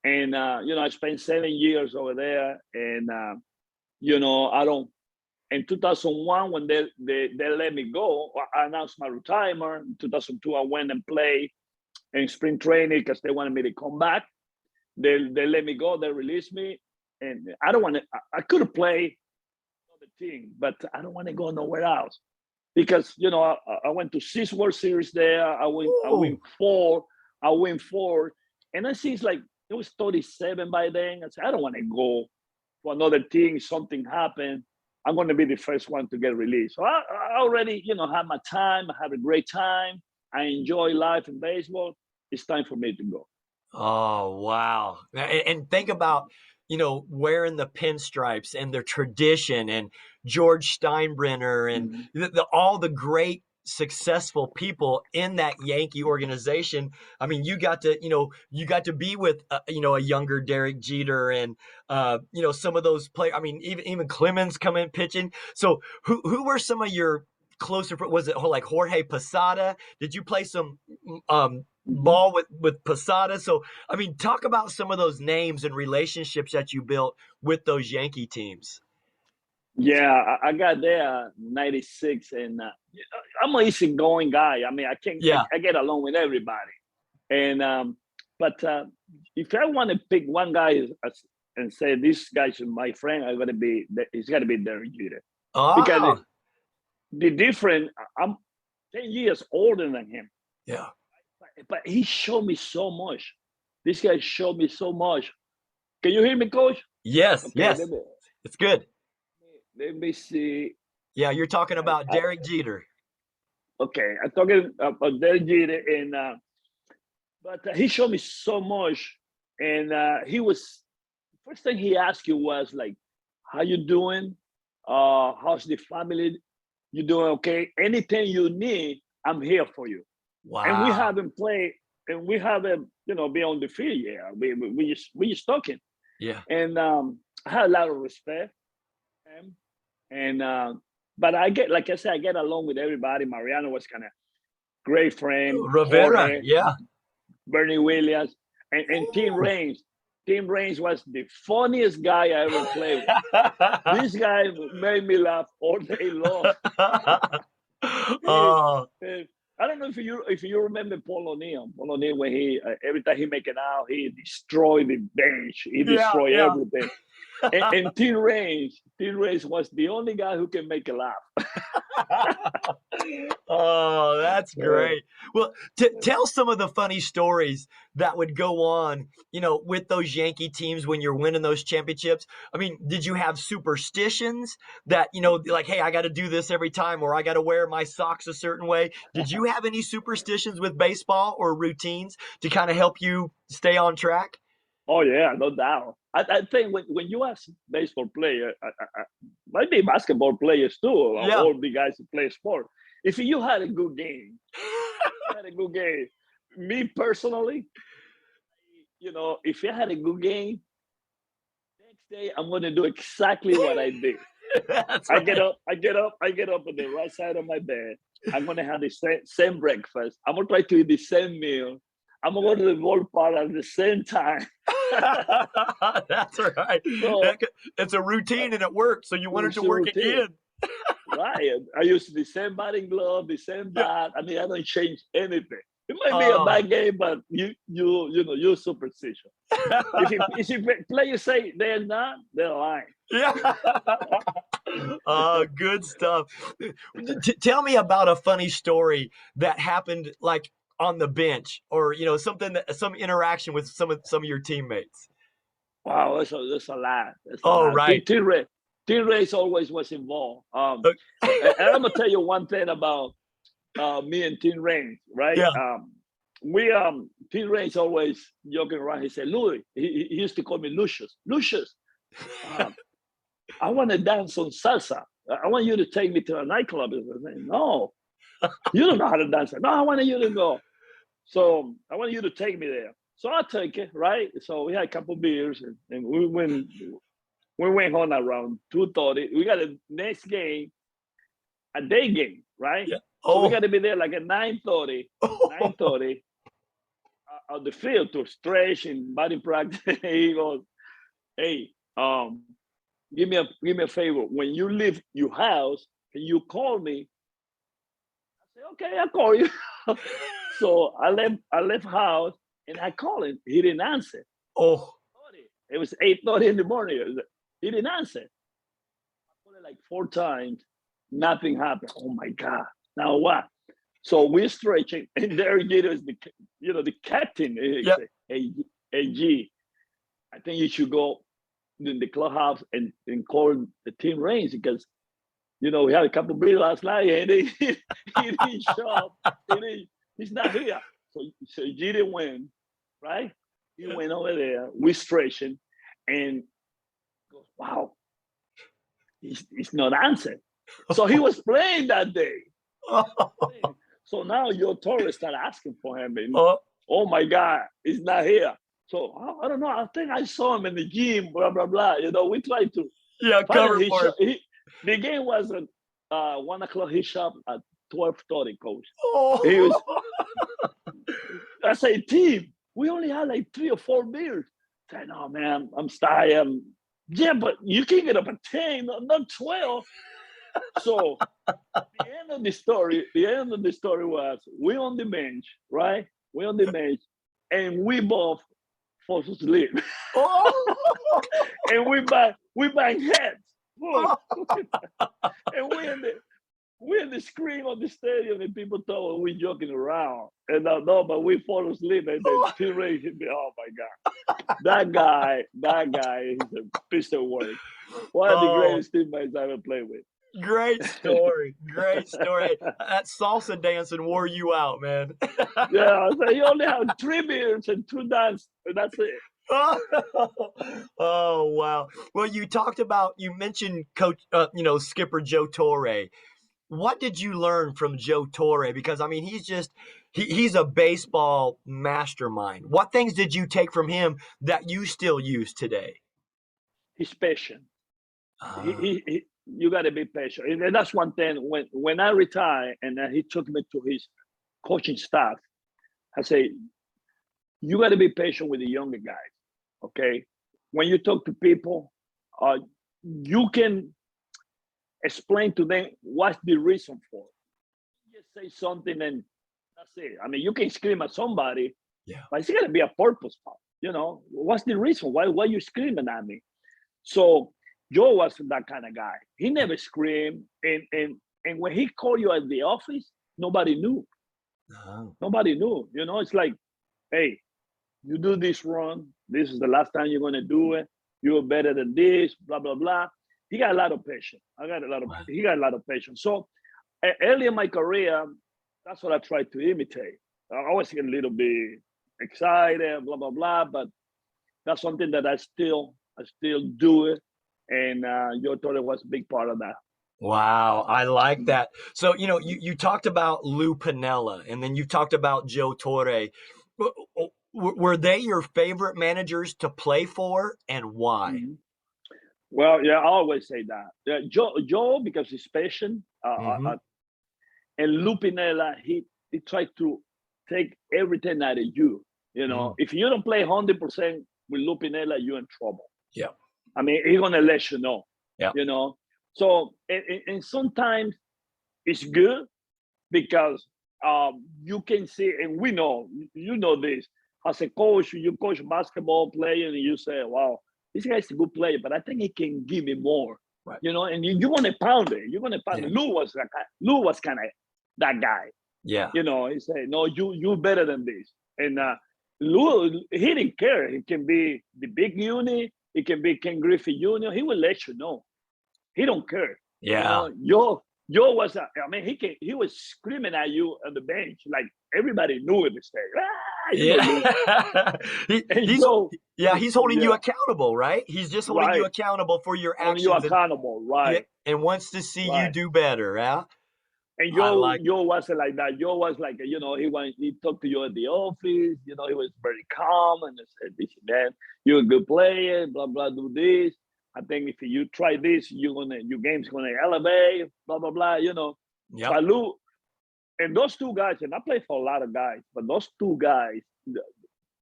And I spent 7 years over there, and I don't. In 2001, when they let me go, I announced my retirement. In 2002, I went and played in spring training because they wanted me to come back. They let me go. They released me, and I don't want to. I could have played the team, but I don't want to go nowhere else because I went to 6 World Series there. I win Ooh. four. I win four, and I see it's like it was 37 by then. I said I don't want to go to another team. Something happened. I'm going to be the first one to get released. So I already had my time. I have a great time. I enjoy life in baseball. It's time for me to go. Oh, wow. And think about, wearing the pinstripes and the tradition and George Steinbrenner and Mhm. all the great successful people in that Yankee organization. I mean, you got to be with, a younger Derek Jeter and, some of those players. I mean, even Clemons come in pitching. So who were some of your closer, was it like Jorge Posada? Did you play some, Mhm. ball with Posada? So I mean, talk about some of those names and relationships that you built with those Yankee teams. Yeah, I got there '96, and I'm an easygoing guy. I mean, Yeah. I get along with everybody, and but if I want to pick one guy and say this guy's my friend, he's got to be Derek Jeter because Oh, the different. I'm 10 years older than him, yeah. but he showed me so much. This guy showed me so much. Can you hear me, Coach? Yes, Okay, yes. It's good. let me see. Yeah, you're talking about I, Derek Jeter. okay, I'm talking about Derek Jeter, and but he showed me so much, and he was first thing he asked you was like, "How you doing? How's the family? You doing okay? Anything you need, I'm here for you." And we Wow. haven't played. and we haven't, be on the field yet. We just talking, Yeah. and I had a lot of respect for him, and but I get, like I said, I get along with everybody. Mariano was kind of great friend. Rivera. Jorge, Yeah. Bernie Williams, and Tim Raines. Tim Raines was the funniest guy I ever played with. This guy made me laugh all day long. Oh, I don't know if you remember Paul O'Neill. Paul O'Neill, when he every time he make it out, he destroyed the bench. He yeah, destroyed yeah. everything. And Tim Raines was the only guy who can make it laugh. Oh, that's great. Well, tell some of the funny stories that would go on, with those Yankee teams when you're winning those championships. I mean, did you have superstitions that, like, hey, I got to do this every time, or I got to wear my socks a certain way? Did you have any superstitions with baseball or routines to kind of help you stay on track? Oh yeah, no doubt. I think when you ask baseball player, might be basketball players too, or Yeah. all the guys who play sport. If you had a good game, me personally, if I had a good game, next day I'm going to do exactly what I did. That's I right. get up on the right side of my bed. I'm going to have the same breakfast. I'm going to try to eat the same meal. I'm going to go to the ballpark at the same time. That's right. So, It's a routine and it works, so you wanted to work routine. again. Right. I use the same batting glove, the same bat. I mean, I don't change anything. It might be a bad game, but you're superstition. If players say they're not, they're lying. Yeah. Good stuff. Tell me about a funny story that happened, like on the bench, or some interaction with some of your teammates. Wow, that's a lot. That's a Oh, lot. right. Team race always was involved. Okay. And I'm gonna tell you one thing about me and Tim Raines, right? Yeah. We Tim Raines always joking around. He said, Louis, he used to call me Lucius. Lucius, I want to dance on salsa. I want you to take me to a nightclub. I said, no, you don't know how to dance. No, I want you to go. So I want you to take me there. So I take it, right? So we had a couple beers, and we went home around 2:30. We got a next game, a day game, right? Yeah. So we Oh. got to be there like at 9:30 on the field to stretch and body practice. He goes, hey, give me a favor. When you leave your house, can you call me? I said, okay, I'll call you. So I left house and I called him. He didn't answer. Oh. It was 8:30 in the morning. He didn't answer. I called it like 4 times. Nothing happened. Oh my God. Now what? So we're stretching, and there he is, the captain. He Yep. said, hey, G, I think you should go in the clubhouse and call the Team Raines, because we had a couple of beers last night and he didn't show up. He's not here. So G didn't win, right? He went over there. We stretching, and goes, wow, he's not answering. So he was playing that day. So now your Torre started asking for him, and oh my God, he's not here. So I don't know. I think I saw him in the gym. Blah blah blah. We tried to. Cover for him. The game was at 1 o'clock. He shot at 12:30. Coach. Oh. He was. I say, team, we only had like 3 or 4 beers. I said, no man, I'm tired. Yeah, but you can get up at 10, not 12. So the end of the story was we on the bench, right? We on the bench, and we both fall asleep. Oh. And we bang heads. And we in the screen of the stadium, and people thought we joking around. And no, but we fall asleep, and then Team Ray hit me. Oh my God. That guy is a piece of work. One of the greatest teammates I ever played with. Great story. Great story. That salsa dancing wore you out, man. Yeah, so you only have 3 beers and 2 dances, and that's it. Oh, wow. Well, you mentioned Coach, Skipper Joe Torre. What did you learn from Joe Torre? Because I mean, he's just he's a baseball mastermind. What things did you take from him that you still use today? He's patient. Uh, You got to be patient, and that's one thing. When I retired, and he took me to his coaching staff, I say, you got to be patient with the younger guys. Okay, when you talk to people, you can explain to them what's the reason for it. Just say something and that's it. I mean, you can scream at somebody, yeah. but it's got to be a purpose. You know, what's the reason? Why you screaming at me? So Joe was that kind of guy. He never screamed, and when he called you at the office, nobody knew. Oh. Nobody knew. You know, it's like, hey, you do this wrong. This is the last time you're gonna do it. You're better than this. Blah blah blah. He got a lot of patience. Wow. He got a lot of patience. So early in my career, that's what I tried to imitate. I was getting a little bit excited, blah blah blah, but that's something that I still do it, and your Torre was a big part of that. Wow, I like that. So, you talked about Lou Pinella, and then you talked about Joe Torre. Were they your favorite managers to play for, and why? Mm-hmm. Well, yeah, I always say that. Joe, because he's patient, Mm-hmm. and Lou Pinella, he tried to take everything out of you. You know, Mm. if you don't play 100% with Lou Pinella, you're in trouble. Yeah. I mean, he's gonna let you know. Yeah. You know, so and sometimes it's good because you can see, and we know, you know this as a coach. You coach basketball player, and you say, "Wow, this guy's a good player, but I think he can give me more." Right. You know, and you're gonna pound it. You're gonna pound Yeah. it. Lou was kind of that guy. Yeah. You know, he said, "No, you better than this." And Lou, he didn't care. He can be the big unit. He can be Ken Griffey Jr. He will let you know. He don't care. You Yeah. know, Yo was. I mean, he was screaming at you on the bench like everybody knew it was there. Ah, you know, Lou. Yeah. He, And he's Joe, he's holding you yeah, accountable, right? He's just holding you right. accountable for your On you actions, and accountable, yeah, right, and wants to see you right. do better. Yeah. And I like Joe wasn't like that. Joe was like, you know, he talked to you at the office. You know, he was very calm and he said, "Listen, man, you're a good player. Blah blah. Do this. I think if you try this, your game's gonna elevate. Blah blah blah. You know." Yep. But Lou and those two guys, and I played for a lot of guys, but those two guys,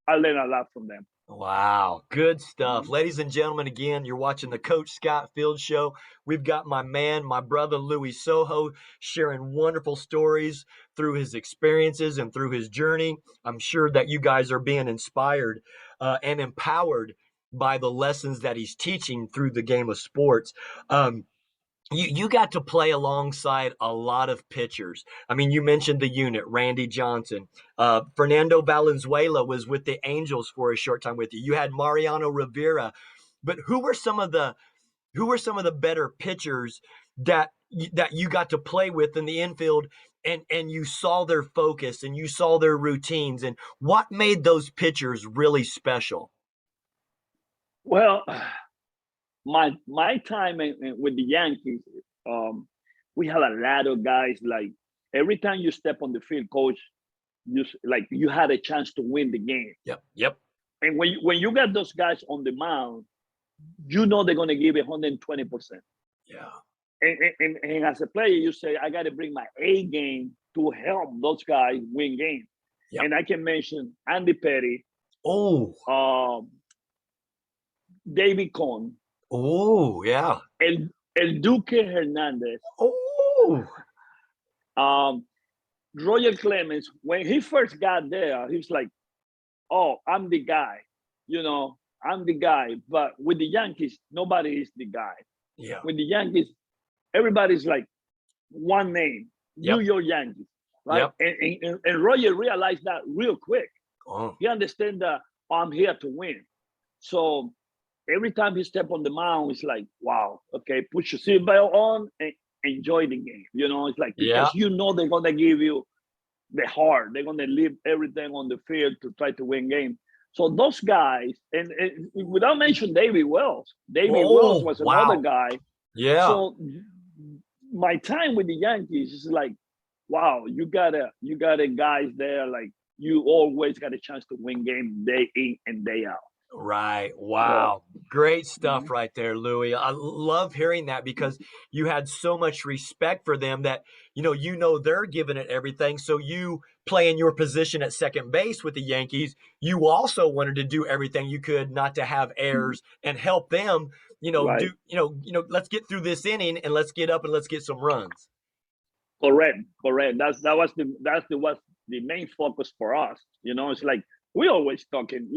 I learned a lot from them. Wow, good stuff. Mhm. Ladies and gentlemen, again, you're watching the Coach Scott Field Show. We've got my man, my brother Louis Sojo, sharing wonderful stories through his experiences and through his journey. I'm sure that you guys are being inspired and empowered by the lessons that he's teaching through the game of sports. You got to play alongside a lot of pitchers. I mean, you mentioned the unit, Randy Johnson. Fernando Valenzuela was with the Angels for a short time with you. You had Mariano Rivera. But who were some of the better pitchers that you got to play with in the infield, and you saw their focus and you saw their routines, and what made those pitchers really special? Well, my time with the Yankees, we had a lot of guys. Like every time you step on the field, coach, you had a chance to win the game. Yep. Yep. And when you got those guys on the mound, you know they're gonna give 120%. Yeah. And as a player, you say, I got to bring my A game to help those guys win games. Yep. And I can mention Andy Petty, Oh. David Cohn, Oh. Yeah. El Duque Hernandez, Oh. um, Roger Clemens. When he first got there, he was like, "Oh, I'm the guy," you know, "I'm the guy." But with the Yankees, nobody is the guy. Yeah. With the Yankees, everybody's like one name, New Yep. York Yankees, right? Yep. And Roger realized that real quick. Oh. He understand that I'm here to win. So every time he step on the mound, it's like, wow, okay, put your seatbelt on and enjoy the game. You know, it's like Yeah. because you know they're gonna give you the heart. They're gonna leave everything on the field to try to win game. So those guys, and without mentioning David Wells, David Wells Oh, was another wow. guy. Yeah. So my time with the Yankees is like wow, you got a guys there like you always got a chance to win game day in and day out. Right. So Wow. Great stuff mhm, right there, Louis. I love hearing that because you had so much respect for them that, they're giving it everything. So you playing your position at second base with the Yankees, you also wanted to do everything you could not to have errors and help them, right. let's get through this inning and let's get up and let's get some runs. Correct, correct. That's the main focus for us. It's like we always talking.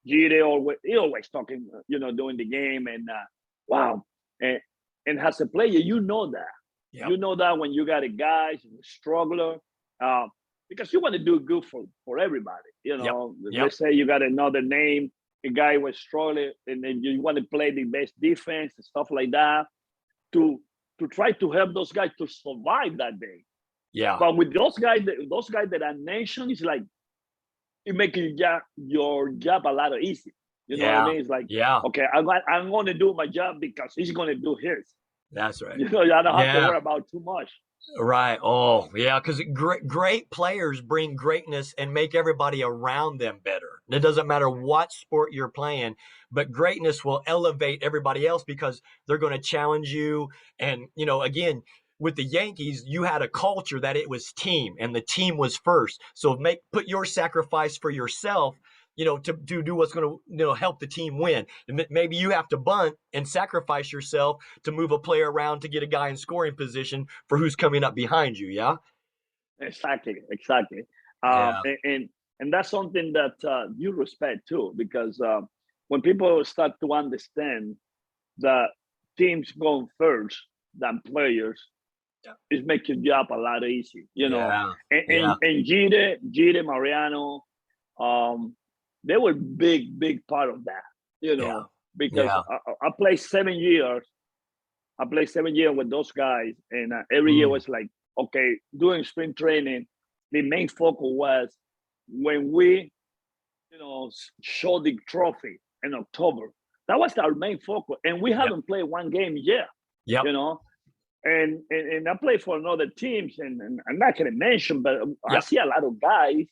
Gide always he always talking. During the game and wow, and as a player, Yep. when you got a guy struggler, uh, because you want to do good for everybody. Yep. Yep. Let's say you got another name, a guy was struggling, and then you want to play the best defense and stuff like that to try to help those guys to survive that day. Yeah. But with those guys that I mentioned, it's like it makes your job a lot easy. You know what I Yeah. mean? It's like, Yeah. okay, I'm going to do my job because he's going to do his. That's right. I don't have to Yeah. worry about too much. Right. Oh, yeah. Because great players bring greatness and make everybody around them better. It doesn't matter what sport you're playing, but greatness will elevate everybody else because they're going to challenge you. And, again, with the Yankees, you had a culture that it was team and the team was first. So put your sacrifice for yourself, to do what's going to, help the team win. And maybe you have to bunt and sacrifice yourself to move a player around to get a guy in scoring position for who's coming up behind you. Yeah. Exactly, exactly. Yeah. And that's something that you respect too, because when people start to understand that teams going first than players, Yeah. it makes your job a lot easy, Yeah. And Yeah. Gide, Mariano, they were big part of that, Yeah. because Yeah. I played 7 years. I played 7 years with those guys, and every year Mm. was like, okay, doing spring training. The main focus was when we, show the trophy in October. That was our main focus, and we Yep. haven't played one game yet, Yep. you know. And I play for another teams, and I'm not gonna mention, but I Yep. see a lot of guys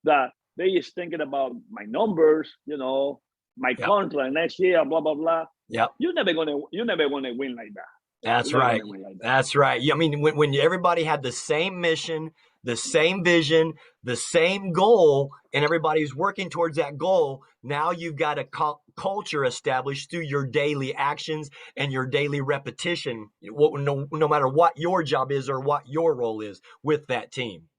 that they just thinking about my numbers, my Yep. contract next year, blah blah blah. Yep. You're never gonna win like that. That's You're never right. gonna win like that. That's right. I mean, when everybody had the same mission, the same vision, the same goal, and everybody's working towards that goal, now you've got a culture established through your daily actions and your daily repetition, no matter what your job is or what your role is with that team.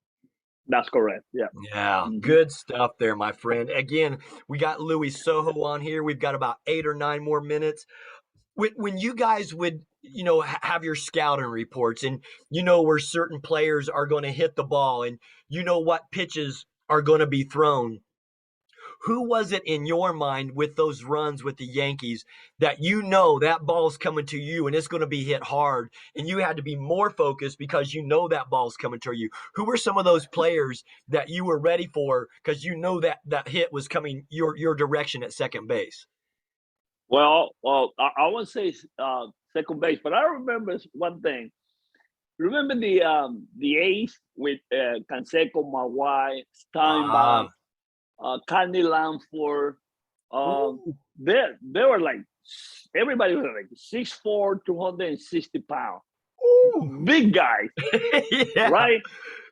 That's correct. Yeah. Yeah, Mhm. good stuff there, my friend. Again, we got Louis Soho on here. We've got about 8 or 9 more minutes. When you guys would have your scouting reports and where certain players are going to hit the ball and what pitches are going to be thrown, who was it in your mind with those runs with the Yankees that that ball's coming to you and it's going to be hit hard and you had to be more focused because that ball's coming to you? Who were some of those players that you were ready for because that hit was coming your direction at second base? Well, I won't say second base, but I remember one thing. Remember the A's with Canseco, Mawai, Steinbach, Ah. Candy Lamford. Um, Ooh. they were like everybody was like 6'4", 260 pounds, Ooh. big guys, Yeah. right?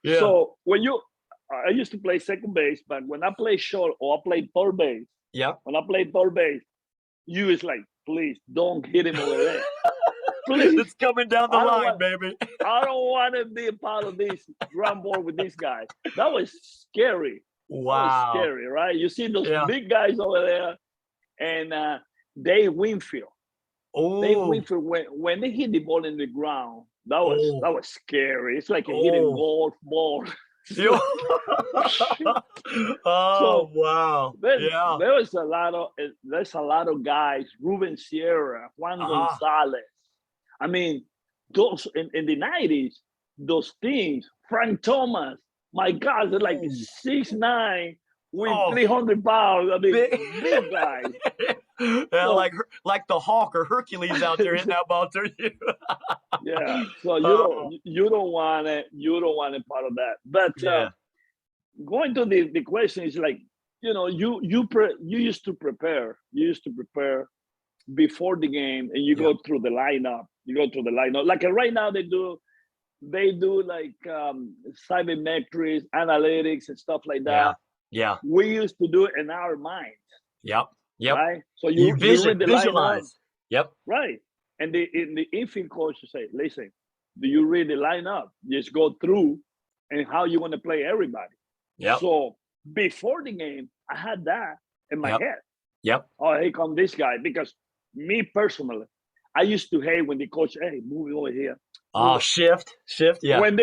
Yeah. So I used to play second base, but when I play short or I play third base, Yep. when I play third base, you is like, please don't hit him over there. Please, It's coming down the I don't line, want baby. I don't want to be a part of this drum board with this guy. That was scary. That was Wow. scary, right? You see those Yeah. big guys over there, and Dave Winfield. Dave Oh. Winfield, when they hit the ball in the ground, that Oh. was scary. It's like a hitting Oh. golf ball. You- Oh, So wow. Yeah. there's a lot of guys. Ruben Sierra, Juan Uh-huh. Gonzalez. I mean, those in the '90s, those teams. Frank Thomas. My God, they're like Ooh. 6'9" with Oh, 300 pounds. I mean, big. big guys. Yeah, So like the Hawk or Hercules out there hitting that ball to you. Yeah. So Oh, you don't want it. You don't want a part of that. But yeah. going to the question is like, you used to prepare. You used to prepare before the game, and you Yep. go through the lineup. You go through the lineup. Like right now, they do like sabermetrics, analytics, and stuff like Yeah. that. Yeah. We used to do it in our mind, Yep. Yep. right? So You you read the lineup, visualize. Yep. right? And the infield coach will say, listen, do you read the lineup? Just go through and how you want to play everybody. Yep. So before the game, I had that in my Yep. head. Yep. Oh, here come this guy. Because me personally, I used to hate when the coach, hey, move it over here. Oh, Move. shift. Yeah. When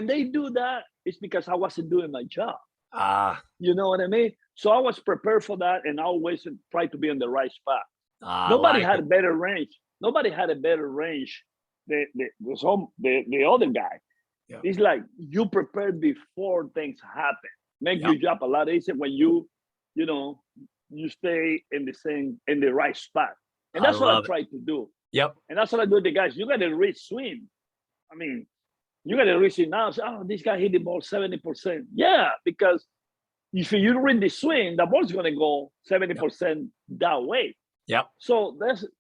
they do that, it's because I wasn't doing my job. Ah. You know what I mean? So I was prepared for that, and I always try to be in the right spot. I Nobody like had it. a better range. Nobody had a better range than the other guy. Yep. It's like you prepared before things happen. Make Yep. your job a lot easier when you know, you stay in the right spot. And I that's what I love it. try to do. Yep. And that's what I do with the guys. You got to read swing. I mean, you got to read it now. Say, oh, this guy hit the ball 70%. Yeah, because if you read the swing, the ball's going to go 70% that way. Yep. So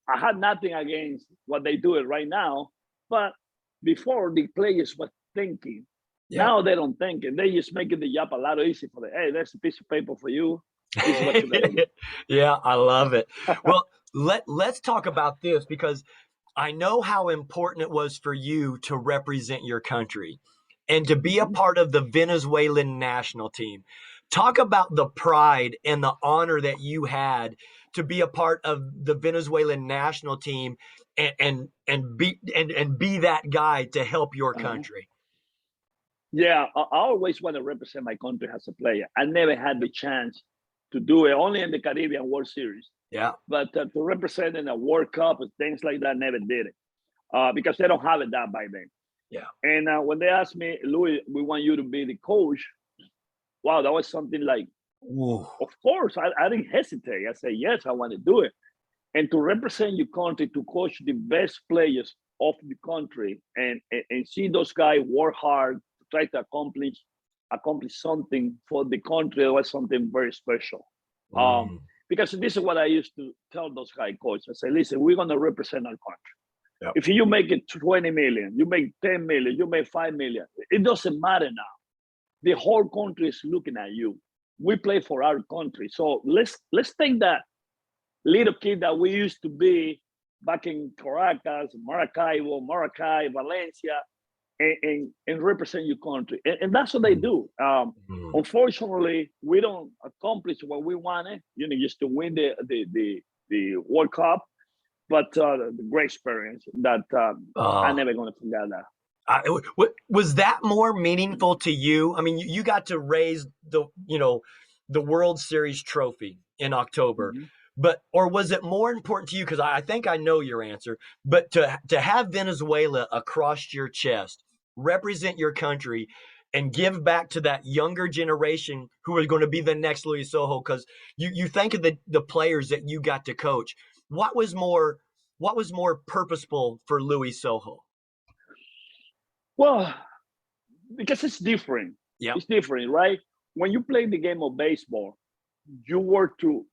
I had nothing against what they do it right now, but before the players were thinking. Yep. Now they don't think it. They just making the job a lot easier for them. Hey, there's a piece of paper for you. This is what you gotta do. Yeah, I love it. Well, let's talk about this because I know how important it was for you to represent your country and to be a Mhm. part of the Venezuelan national team. Talk about the pride and the honor that you had to be a part of the Venezuelan national team and be that guy to help your Uh-huh. country. Yeah, I always want to represent my country as a player. I never had the chance to do it, only in the Caribbean World Series. Yeah. But to represent in a World Cup and things like that, never did it because they don't have it that by then. Yeah. And when they asked me, Louis, we want you to be the coach, wow, that was something like, Ooh. of course, I didn't hesitate. I said, yes, I want to do it. And to represent your country, to coach the best players of the country and see those guys work hard to try to accomplish something for the country was something very special. Mm. Because this is what I used to tell those guy coaches. I say, listen, we're going to represent our country. Yep. If you make it 20 million, you make 10 million, you make 5 million, it doesn't matter now. The whole country is looking at you. We play for our country. So let's take that little kid that we used to be back in Caracas, Maracay, Valencia, and represent your country. And that's what they do. Unfortunately, we don't accomplish what we wanted, just to win the World Cup. But the great experience that I'm never going to forget that. Was that more meaningful to you? I mean, you got to raise the World Series trophy in October, or was it more important to you? Because I think I know your answer, but to have Venezuela across your chest, represent your country, and give back to that younger generation who are going to be the next Luis Sojo. Because you think of the players that you got to coach. What was more purposeful for Luis Sojo? Well, because it's different. Yeah. It's different, right? When you play the game of baseball, you work to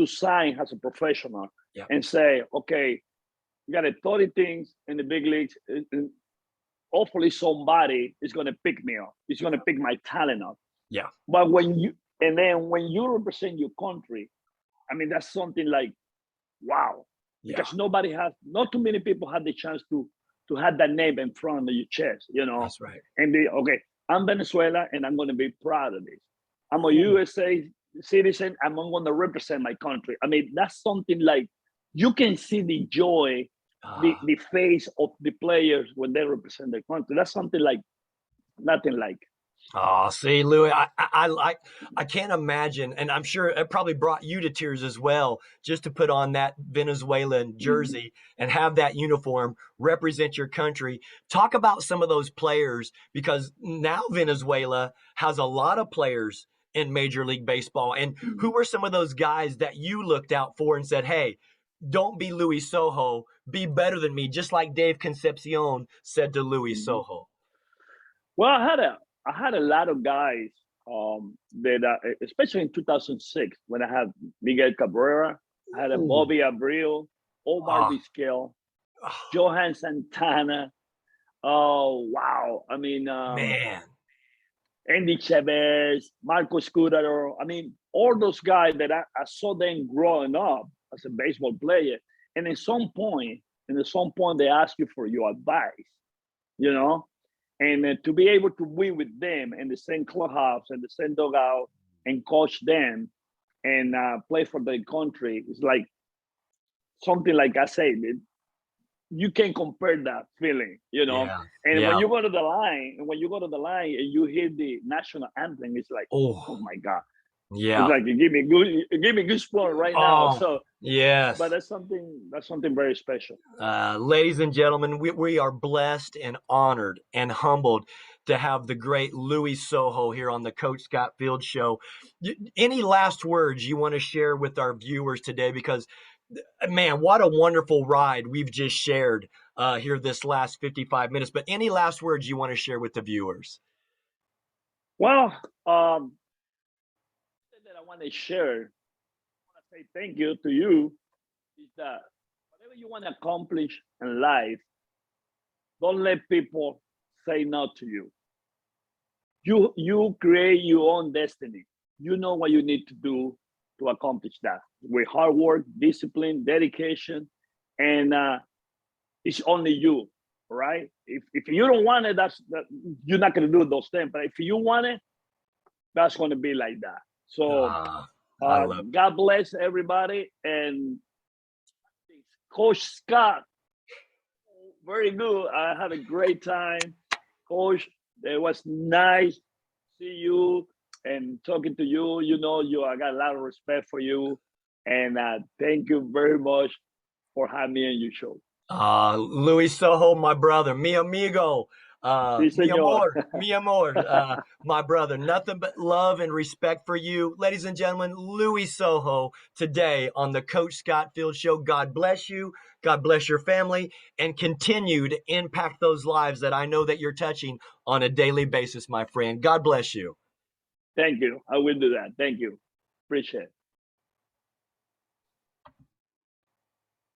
sign as a professional and say, okay, you got 30 things in the big leagues. And hopefully somebody is going to pick me up. It's going to pick my talent up. Yeah. But when you represent your country, I mean, that's something like, wow. Because not too many people had the chance to have that name in front of your chest, That's right. and be, okay, I'm Venezuela and I'm going to be proud of this. I'm a USA citizen. I'm going to represent my country. I mean, that's something like you can see the joy, the face of the players when they represent their country. That's something like nothing like. Oh, see, Louis, I can't imagine, and I'm sure it probably brought you to tears as well, just to put on that Venezuelan jersey and have that uniform, represent your country. Talk about some of those players, because now Venezuela has a lot of players in Major League Baseball. And who were some of those guys that you looked out for and said, hey, don't be Luis Sojo, be better than me, just like Dave Concepcion said to Luis Mhm. Sojo. Well, I had a lot of guys that especially in 2006 when I had Miguel Cabrera, I had a Ooh. Bobby Abreu, Omar Ah, Vizquel, ah, Johan Santana. Oh wow! I mean, man. Andy Chavez, Marco Scudero. I mean, all those guys that I saw them growing up as a baseball player, and at some point, they ask you for your advice, you know, and to be able to be with them in the same clubhouse and the same dugout and coach them and play for their country is like something like I said. You can compare that feeling, you know. Yeah. And when Yeah. you go to the line, and you hear the national anthem, it's like, oh Oh, my god, it's yeah. like you give me goosebumps right now. Oh, So, but yes. that's something very special. Ladies and gentlemen, we are blessed and honored and humbled to have the great Louis Soho here on the Coach Scott Field Show. Any last words you want to share with our viewers today? Because, man, what a wonderful ride we've just shared here this last 55 minutes. But any last words you want to share with the viewers? Well, that I want to share, I want to say thank you to you is that whatever you want to accomplish in life, don't let people say no to you. You create your own destiny. You know what you need to do to accomplish that with hard work, discipline, dedication, and it's only you, right? If you don't want it, you're not going to do those things. But if you want it, that's going to be like that. So I love it. God bless everybody, and Coach Scott, very good. I had a great time, Coach. It was nice to see you and talking to you. You know, I got a lot of respect for you, and thank you very much for having me on your show. Luis Soho, my brother, mi amigo, Sí, señor. mi amor, my brother. Nothing but love and respect for you. Ladies and gentlemen, Luis Soho today on the Coach Scott Field Show. God bless you. God bless your family and continue to impact those lives that I know that you're touching on a daily basis, my friend. God bless you. Thank you. I will do that. Thank you. Appreciate it.